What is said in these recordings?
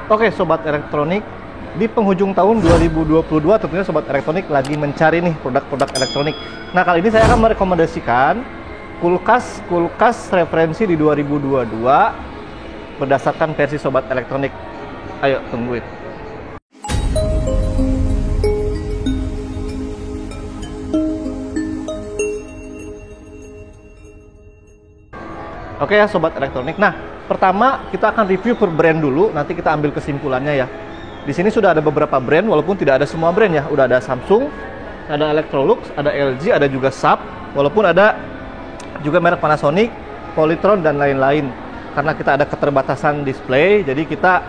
Oke, Sobat Elektronik, di penghujung tahun 2022 tentunya Sobat Elektronik lagi mencari nih produk-produk elektronik. Nah, kali ini saya akan merekomendasikan kulkas referensi di 2022 berdasarkan versi Sobat Elektronik. Ayo, tungguin. Oke ya Sobat Elektronik. Nah, pertama kita akan review per brand dulu, nanti kita ambil kesimpulannya ya. Di sini sudah ada beberapa brand, walaupun tidak ada semua brand ya. Udah ada Samsung, ada Electrolux, ada LG, ada juga Sharp, walaupun ada juga merek Panasonic, Polytron dan lain-lain. Karena kita ada keterbatasan display, jadi kita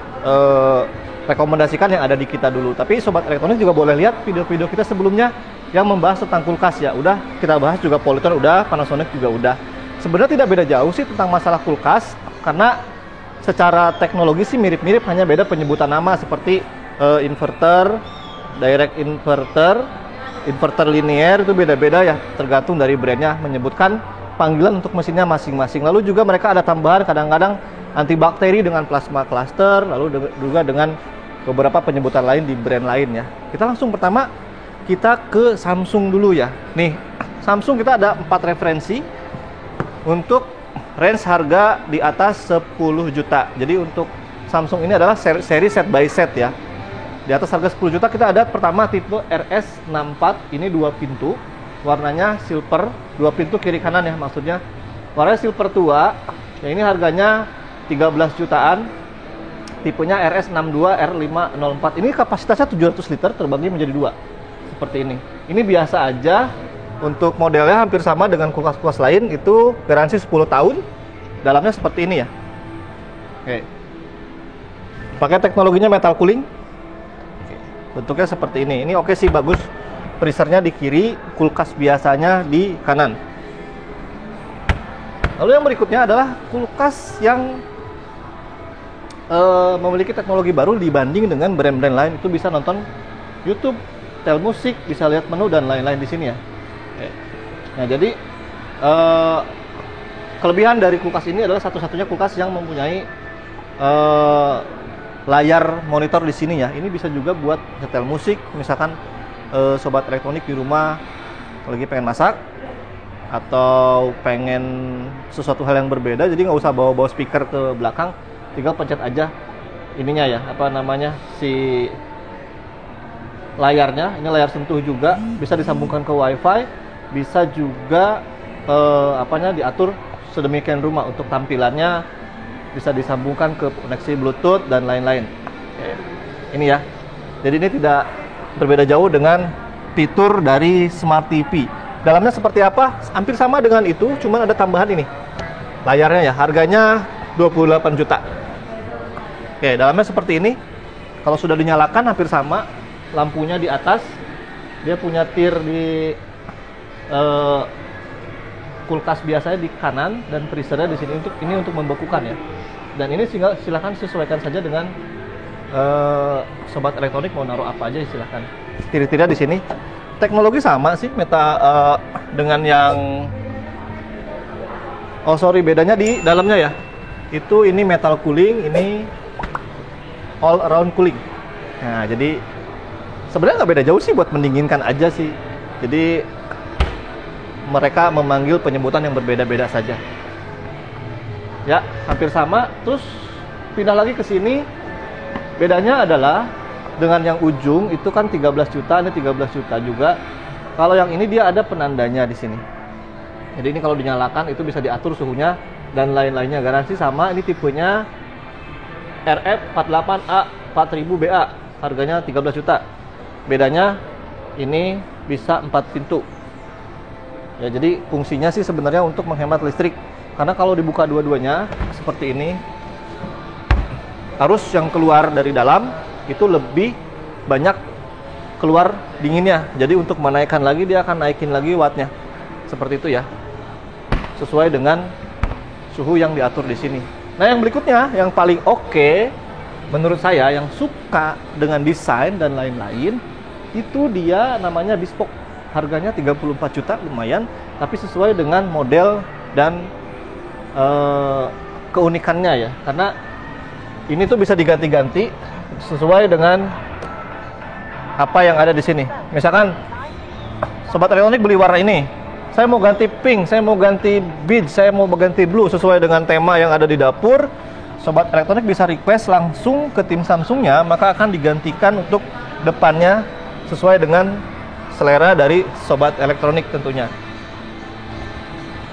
rekomendasikan yang ada di kita dulu. Tapi Sobat Elektronik juga boleh lihat video-video kita sebelumnya yang membahas tentang kulkas ya. Udah kita bahas juga Polytron, udah Panasonic juga udah. Sebenarnya tidak beda jauh sih tentang masalah kulkas, karena secara teknologi sih mirip-mirip, hanya beda penyebutan nama seperti inverter, direct inverter, inverter linear itu beda-beda ya, tergantung dari brandnya menyebutkan panggilan untuk mesinnya masing-masing. Lalu juga mereka ada tambahan kadang-kadang antibakteri dengan plasma cluster, lalu juga dengan beberapa penyebutan lain di brand lain ya. Kita langsung pertama kita ke Samsung dulu ya. Nih, Samsung kita ada 4 referensi untuk range harga di atas 10 juta. Jadi untuk Samsung ini adalah seri set by set ya. Di atas harga 10 juta kita ada pertama tipe RS64, ini 2 pintu. Warnanya silver, 2 pintu kiri kanan ya maksudnya. Warnanya silver tua. Ya ini harganya 13 jutaan. Tipenya RS62 R504. Ini kapasitasnya 700 liter terbagi menjadi 2. Seperti ini. Ini biasa aja. Untuk modelnya hampir sama dengan kulkas-kulkas lain, itu garansi 10 tahun. Dalamnya seperti ini ya. Oke. Pakai teknologinya metal cooling. Oke. Bentuknya seperti ini. Ini oke sih, bagus. Freezernya di kiri, kulkas biasanya di kanan. Lalu yang berikutnya adalah kulkas yang memiliki teknologi baru dibanding dengan brand-brand lain. Itu bisa nonton YouTube, telmusik, bisa lihat menu dan lain-lain di sini ya. Nah, jadi kelebihan dari kulkas ini adalah satu-satunya kulkas yang mempunyai layar monitor di sini ya. Ini bisa juga buat nyetel musik, misalkan Sobat Elektronik di rumah lagi pengen masak atau pengen sesuatu hal yang berbeda, jadi nggak usah bawa-bawa speaker ke belakang, tinggal pencet aja ininya ya, apa namanya, si layarnya. Ini layar sentuh juga, bisa disambungkan ke WiFi. Bisa juga diatur sedemikian rupa untuk tampilannya, bisa disambungkan ke koneksi Bluetooth dan lain-lain. Ini ya. Jadi ini tidak berbeda jauh dengan fitur dari Smart TV. Dalamnya seperti apa? Hampir sama dengan itu, cuman ada tambahan ini. Layarnya ya, harganya 28 juta. Oke, dalamnya seperti ini. Kalau sudah dinyalakan hampir sama. Lampunya di atas. Dia punya tir di kulkas biasanya di kanan, dan freezernya di sini untuk membekukan ya. Dan ini silahkan sesuaikan saja dengan Sobat Elektronik mau naruh apa aja silahkan. Tir-tirnya di sini teknologi sama sih dengan yang bedanya di dalamnya ya. Itu ini metal cooling, ini all around cooling. Nah, jadi sebenarnya nggak beda jauh sih, buat mendinginkan aja sih. Jadi mereka memanggil penyebutan yang berbeda-beda saja. Ya, hampir sama. Terus pindah lagi ke sini. Bedanya adalah dengan yang ujung itu kan 13 juta, ini 13 juta juga. Kalau yang ini dia ada penandanya di sini. Jadi ini kalau dinyalakan itu bisa diatur suhunya dan lain-lainnya. Garansi sama. Ini tipenya RF48A 4000BA. Harganya 13 juta. Bedanya ini bisa 4 pintu. Ya, jadi fungsinya sih sebenarnya untuk menghemat listrik. Karena kalau dibuka dua-duanya seperti ini, arus yang keluar dari dalam itu lebih banyak keluar dinginnya. Jadi untuk menaikkan lagi, dia akan naikin lagi wattnya. Seperti itu ya. Sesuai dengan suhu yang diatur di sini. Nah, yang berikutnya yang paling oke menurut saya, yang suka dengan desain dan lain-lain, itu dia namanya bespoke. Harganya 34 juta, lumayan, tapi sesuai dengan model dan keunikannya ya. Karena ini tuh bisa diganti-ganti sesuai dengan apa yang ada di sini. Misalkan sobat elektronik beli warna ini, saya mau ganti pink, saya mau ganti beige, saya mau ganti blue sesuai dengan tema yang ada di dapur. Sobat elektronik bisa request langsung ke tim Samsungnya, maka akan digantikan untuk depannya sesuai dengan selera dari sobat elektronik tentunya.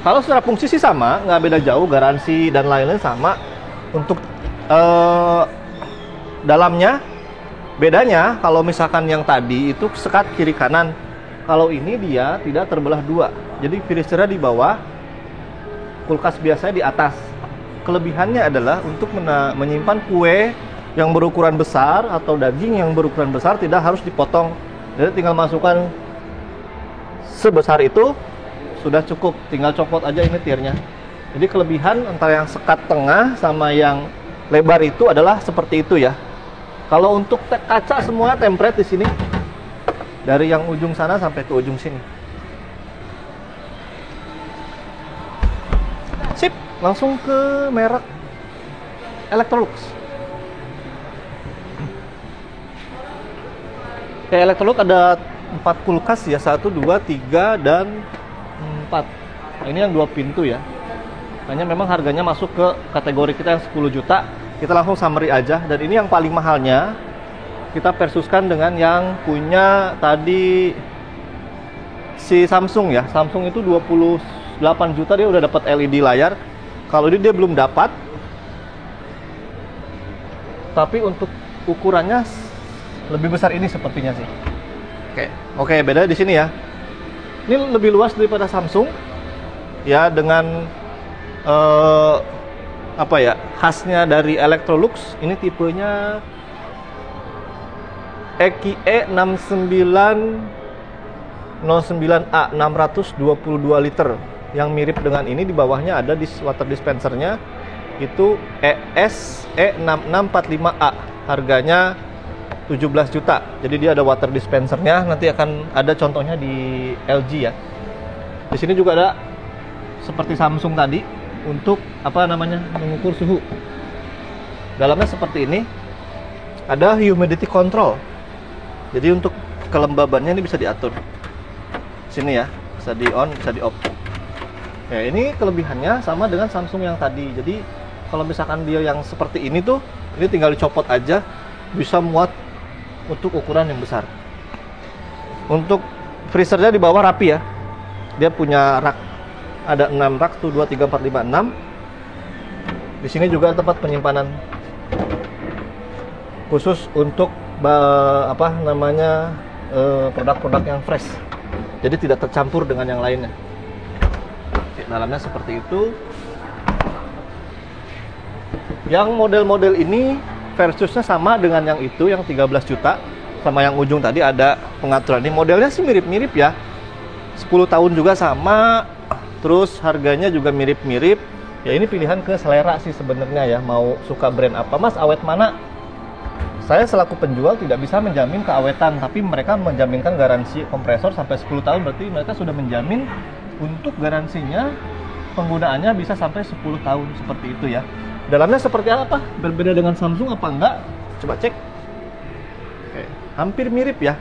Kalau secara fungsi sih sama, nggak beda jauh, garansi dan lain-lain sama. Untuk dalamnya bedanya, kalau misalkan yang tadi itu sekat kiri kanan, kalau ini dia tidak terbelah dua, jadi freezernya di bawah, kulkas biasanya di atas. Kelebihannya adalah untuk menyimpan kue yang berukuran besar atau daging yang berukuran besar tidak harus dipotong, jadi tinggal masukkan sebesar itu sudah cukup, tinggal copot aja ini tirnya. Jadi kelebihan antara yang sekat tengah sama yang lebar itu adalah seperti itu ya. Kalau untuk kaca semua template di sini, dari yang ujung sana sampai ke ujung sini. Sip, langsung ke merek Electrolux. Electrolux ada 4 kulkas ya, 1, 2, 3, dan 4. Nah, ini yang 2 pintu ya. Hanya memang harganya masuk ke kategori kita yang 10 juta. Kita langsung summary aja, dan ini yang paling mahalnya kita versuskan dengan yang punya tadi si Samsung ya. Samsung itu 28 juta dia udah dapat LED layar. Kalau ini dia belum dapat, tapi untuk ukurannya lebih besar ini sepertinya sih. Oke, beda di sini ya. Ini lebih luas daripada Samsung ya, dengan apa ya, khasnya dari Electrolux. Ini tipenya EQE 6909A 622 liter. Yang mirip dengan ini di bawahnya ada di water dispensernya, itu ESE 6645A, harganya 17 juta. Jadi dia ada water dispensernya, nanti akan ada contohnya di LG ya. Di sini juga ada seperti Samsung tadi untuk apa namanya, mengukur suhu. Dalamnya seperti ini, ada humidity control. Jadi untuk kelembabannya ini bisa diatur. Sini ya, bisa di on, bisa di off. Ya, ini kelebihannya sama dengan Samsung yang tadi. Jadi kalau misalkan dia yang seperti ini tuh, ini tinggal dicopot aja, bisa muat untuk ukuran yang besar. Untuk freezernya di bawah rapi ya. Dia punya rak, ada 6 rak tuh, 2, 3, 4, 5, 6. Di sini juga tempat penyimpanan khusus untuk apa namanya, produk-produk yang fresh. Jadi tidak tercampur dengan yang lainnya. Dalamnya seperti itu. Yang model-model ini versusnya sama dengan yang itu, yang 13 juta. Sama yang ujung tadi ada pengaturan. Ini modelnya sih mirip-mirip ya. 10 tahun juga sama. Terus harganya juga mirip-mirip. Ya ini pilihan ke selera sih sebenarnya ya. Mau suka brand apa, Mas, awet mana? Saya selaku penjual tidak bisa menjamin keawetan, tapi mereka menjaminkan garansi kompresor sampai 10 tahun. Berarti mereka sudah menjamin untuk garansinya, penggunaannya bisa sampai 10 tahun seperti itu ya. Dalamnya seperti apa? Berbeda dengan Samsung apa enggak? Coba cek. Oke, hampir mirip ya.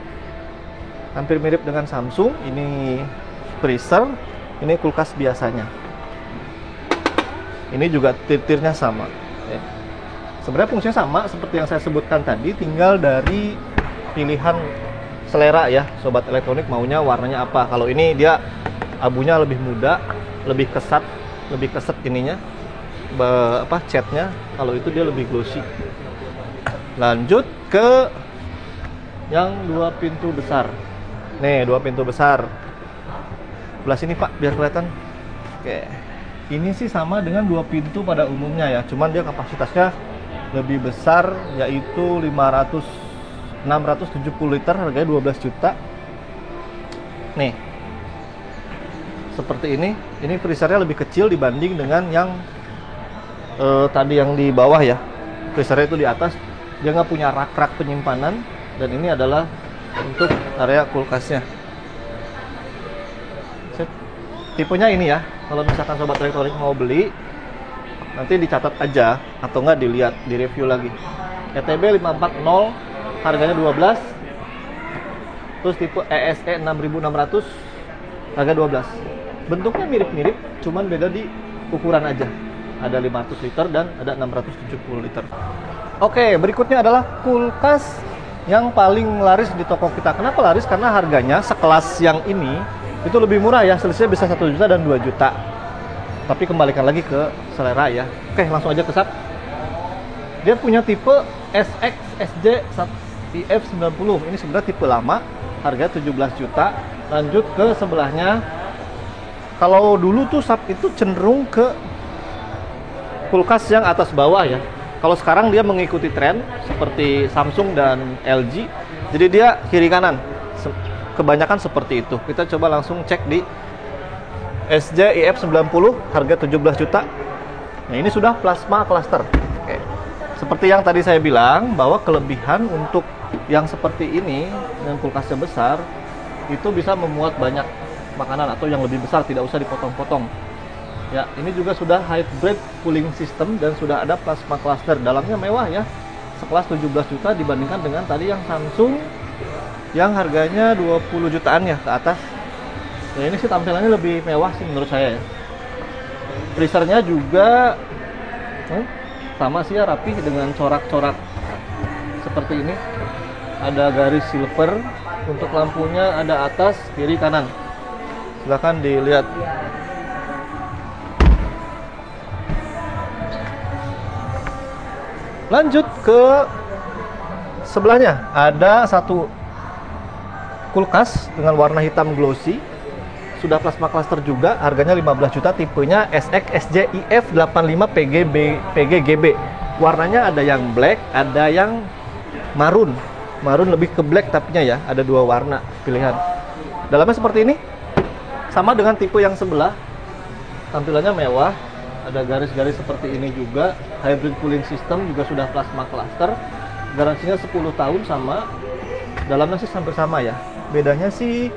Hampir mirip dengan Samsung. Ini freezer, ini kulkas biasanya. Ini juga tir-tirnya sama. Oke. Sebenarnya fungsinya sama seperti yang saya sebutkan tadi, tinggal dari pilihan selera ya. Sobat elektronik maunya warnanya apa. Kalau ini dia abunya lebih muda, lebih keset ininya, catnya. Kalau itu dia lebih glossy. Lanjut ke yang 2 pintu besar. Nih, 2 pintu besar. Sebelah sini Pak, biar kelihatan. Oke. Ini sih sama dengan 2 pintu pada umumnya ya, cuman dia kapasitasnya lebih besar, yaitu 670 liter, harganya 12 juta. Nih, seperti ini freezernya lebih kecil dibanding dengan yang tadi yang di bawah ya. Freezernya itu di atas, dia nggak punya rak-rak penyimpanan, dan ini adalah untuk area kulkasnya. Tipenya ini ya, kalau misalkan sobat elektronik mau beli, nanti dicatat aja atau nggak dilihat, di review lagi. ETB 540 harganya 12. Terus tipe ESE 6600 harga 12. Bentuknya mirip-mirip, cuman beda di ukuran aja. Ada 500 liter dan ada 670 liter. Oke, berikutnya adalah kulkas yang paling laris di toko kita. Kenapa laris? Karena harganya sekelas yang ini itu lebih murah ya, selisihnya bisa 1 juta dan 2 juta. Tapi kembalikan lagi ke selera ya. Oke, langsung aja ke SAP. Dia punya tipe SX SJ IF90. Ini sebenarnya tipe lama, harga 17 juta. Lanjut ke sebelahnya. Kalau dulu tuh SAP itu cenderung ke kulkas yang atas bawah ya. Kalau sekarang dia mengikuti tren seperti Samsung dan LG. Jadi dia kiri kanan. Kebanyakan seperti itu. Kita coba langsung cek di SJ IF90 harga 17 juta. Nah, ini sudah plasma cluster. Oke. Seperti yang tadi saya bilang bahwa kelebihan untuk yang seperti ini yang kulkasnya besar itu bisa memuat banyak makanan atau yang lebih besar, tidak usah dipotong-potong. Ya, ini juga sudah hybrid cooling system dan sudah ada plasma cluster. Dalamnya mewah ya. Sekelas 17 juta dibandingkan dengan tadi yang Samsung yang harganya 20 jutaan ya ke atas. Ya, ini sih tampilannya lebih mewah sih menurut saya ya. Freezernya juga sama sih ya, rapi dengan corak-corak seperti ini. Ada garis silver. Untuk lampunya ada atas, kiri, kanan. Silahkan dilihat. Lanjut ke sebelahnya, ada satu kulkas dengan warna hitam glossy, sudah plasma cluster juga, harganya 15 juta, tipenya SX SJIF 85 PGGB. Warnanya ada yang black, ada yang marun. Marun lebih ke black tapinya ya, ada dua warna pilihan. Dalamnya seperti ini, sama dengan tipe yang sebelah, tampilannya mewah. Ada garis-garis seperti ini juga. Hybrid cooling system juga sudah plasma cluster. Garansinya 10 tahun sama. Dalamnya sih hampir sama ya. Bedanya sih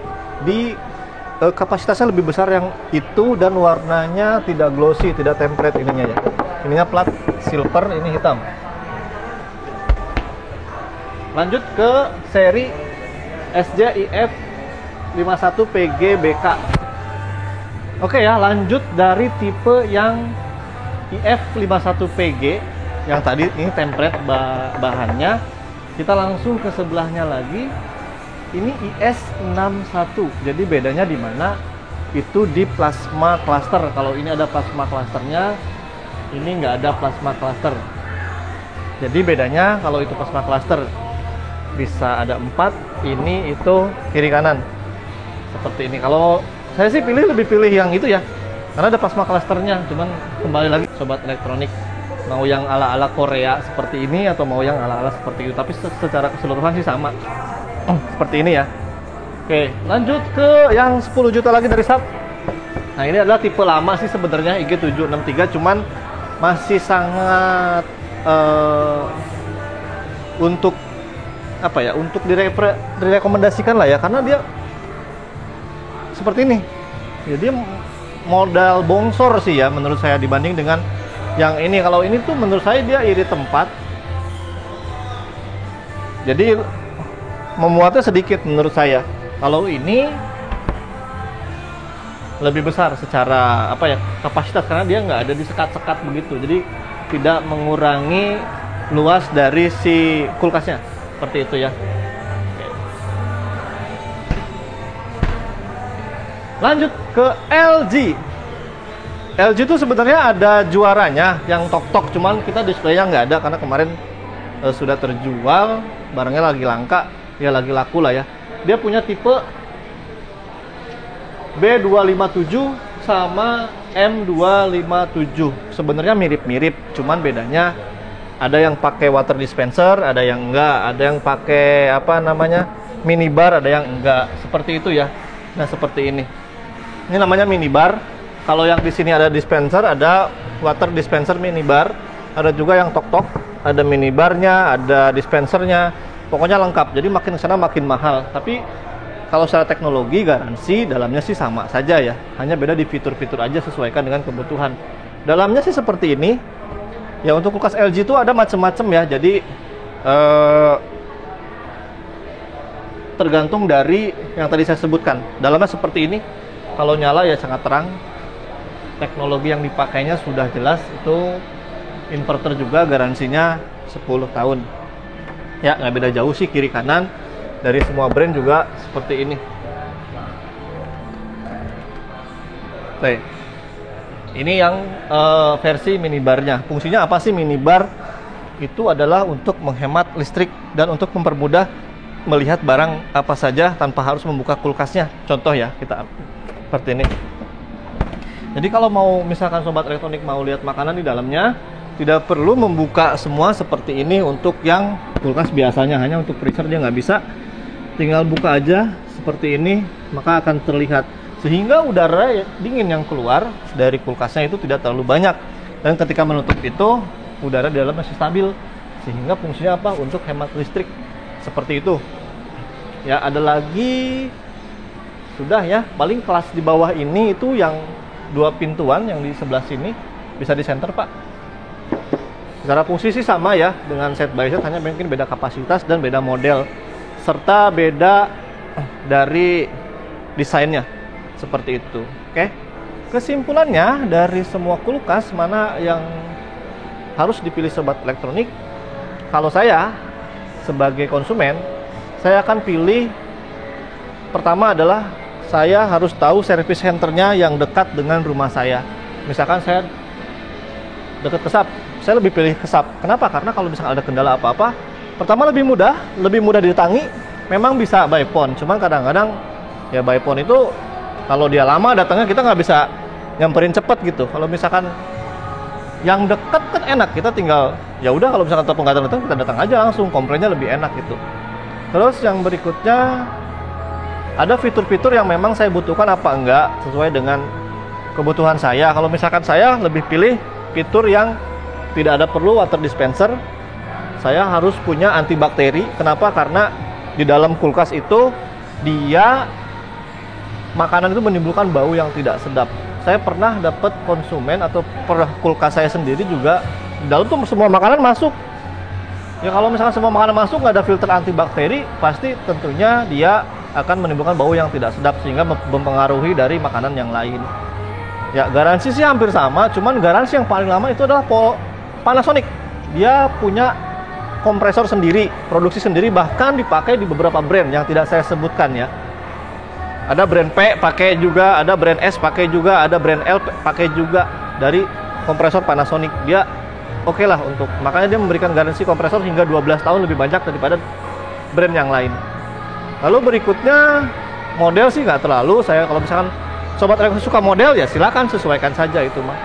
di kapasitasnya lebih besar yang itu dan warnanya tidak glossy, tidak template ininya ya. Ininya plat silver, ini hitam. Lanjut ke seri SJIF 51 PGBK. Oke ya, lanjut dari tipe yang IF51PG yang tadi ini template bahannya. Kita langsung ke sebelahnya lagi. Ini IS61. Jadi bedanya di mana? Itu di plasma cluster. Kalau ini ada plasma clusternya, ini nggak ada plasma cluster. Jadi bedanya kalau itu plasma cluster bisa ada 4, ini itu kiri kanan. Seperti ini. Kalau saya sih lebih pilih yang itu ya, karena ada plasma clusternya. Cuman kembali lagi sobat elektronik, mau yang ala-ala Korea seperti ini atau mau yang ala-ala seperti itu, tapi secara keseluruhan sih sama. Seperti ini ya. Oke, lanjut ke yang 10 juta lagi dari SAP. Nah, ini adalah tipe lama sih sebenarnya, IG763, cuman masih sangat untuk apa ya, untuk direkomendasikan lah ya, karena dia seperti ini. Jadi modal bongsor sih ya menurut saya dibanding dengan yang ini. Kalau ini tuh menurut saya dia iri tempat. Jadi memuatnya sedikit menurut saya. Kalau ini lebih besar secara apa ya, kapasitas, karena dia nggak ada di sekat-sekat begitu. Jadi tidak mengurangi luas dari si kulkasnya. Seperti itu ya. Lanjut ke LG. LG itu sebenarnya ada juaranya yang tok-tok, cuman kita displaynya nggak ada karena kemarin sudah terjual, barangnya lagi langka, ya lagi laku lah ya. Dia punya tipe B257 sama M257. Sebenarnya mirip-mirip, cuman bedanya ada yang pakai water dispenser, ada yang enggak, ada yang pakai apa namanya minibar, ada yang enggak. Seperti itu ya. Nah, seperti ini. Ini namanya minibar. Kalau yang di sini ada dispenser, ada water dispenser minibar, ada juga yang tok-tok, ada minibarnya, ada dispensernya, pokoknya lengkap. Jadi makin ke sana makin mahal. Tapi kalau secara teknologi, garansi dalamnya sih sama saja ya. Hanya beda di fitur-fitur aja, sesuaikan dengan kebutuhan. Dalamnya sih seperti ini. Ya, untuk kulkas LG itu ada macam-macam ya. Jadi tergantung dari yang tadi saya sebutkan. Dalamnya seperti ini, kalau nyala ya sangat terang. Teknologi yang dipakainya sudah jelas, itu inverter juga, garansinya 10 tahun. Ya, nggak beda jauh sih kiri kanan. Dari semua brand juga seperti ini. Nih, ini yang versi minibarnya. Fungsinya apa sih minibar? Itu adalah untuk menghemat listrik dan untuk mempermudah melihat barang apa saja tanpa harus membuka kulkasnya. Contoh ya, kita seperti ini. Jadi kalau mau misalkan sobat elektronik mau lihat makanan di dalamnya, tidak perlu membuka semua seperti ini untuk yang kulkas biasanya. Hanya untuk freezer dia nggak bisa. Tinggal buka aja seperti ini, maka akan terlihat. Sehingga udara dingin yang keluar dari kulkasnya itu tidak terlalu banyak. Dan ketika menutup itu, udara di dalam masih stabil. Sehingga fungsinya apa? Untuk hemat listrik. Seperti itu. Ya, ada lagi. Sudah ya, paling kelas di bawah ini itu yang 2 pintuan yang di sebelah sini. Bisa di center, Pak. Secara fungsi sih sama ya dengan set by set, hanya mungkin beda kapasitas dan beda model. Serta beda dari desainnya. Seperti itu. Oke. Kesimpulannya dari semua kulkas, mana yang harus dipilih sobat elektronik? Kalau saya sebagai konsumen, saya akan pilih pertama adalah saya harus tahu service centernya yang dekat dengan rumah saya. Misalkan saya dekat Kesap, saya lebih pilih Kesap. Kenapa? Karena kalau misalkan ada kendala apa-apa, pertama lebih mudah didatangi. Memang bisa by phone, cuman kadang-kadang ya by phone itu kalau dia lama datangnya kita nggak bisa nyamperin cepet gitu. Kalau misalkan yang dekat kan enak, kita tinggal ya udah, kalau misalkan telepon nggak datang kita datang aja langsung, komplainnya lebih enak gitu. Terus yang berikutnya ada fitur-fitur yang memang saya butuhkan apa enggak sesuai dengan kebutuhan saya. Kalau misalkan saya lebih pilih fitur yang tidak ada perlu water dispenser, saya harus punya antibakteri. Kenapa? Karena di dalam kulkas itu dia makanan itu menimbulkan bau yang tidak sedap. Saya pernah dapat konsumen atau kulkas saya sendiri juga di dalam tuh semua makanan masuk. Ya kalau misalkan semua makanan masuk nggak ada filter antibakteri, pasti tentunya dia akan menimbulkan bau yang tidak sedap sehingga mempengaruhi dari makanan yang lain. Ya garansi sih hampir sama, cuman garansi yang paling lama itu adalah Panasonic. Dia punya kompresor sendiri, produksi sendiri, bahkan dipakai di beberapa brand yang tidak saya sebutkan ya. Ada brand P pakai juga, ada brand S pakai juga, ada brand L pakai juga dari kompresor Panasonic. Dia oke lah untuk, makanya dia memberikan garansi kompresor hingga 12 tahun lebih banyak daripada brand yang lain. Lalu berikutnya model sih nggak terlalu. Saya kalau misalkan sobat elektronik suka model ya silakan sesuaikan saja itu mah.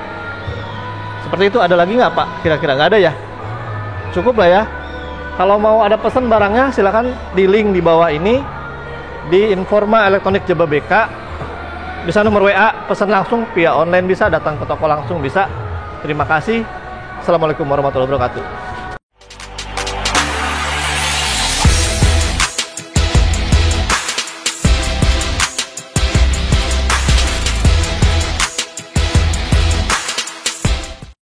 Seperti itu. Ada lagi nggak Pak? Kira-kira nggak ada ya? Cukup lah ya. Kalau mau ada pesan barangnya silakan di link di bawah ini. Di Informa Elektronik Jababeka, bisa nomor WA, pesan langsung via online bisa, datang ke toko langsung bisa. Terima kasih. Assalamualaikum warahmatullahi wabarakatuh.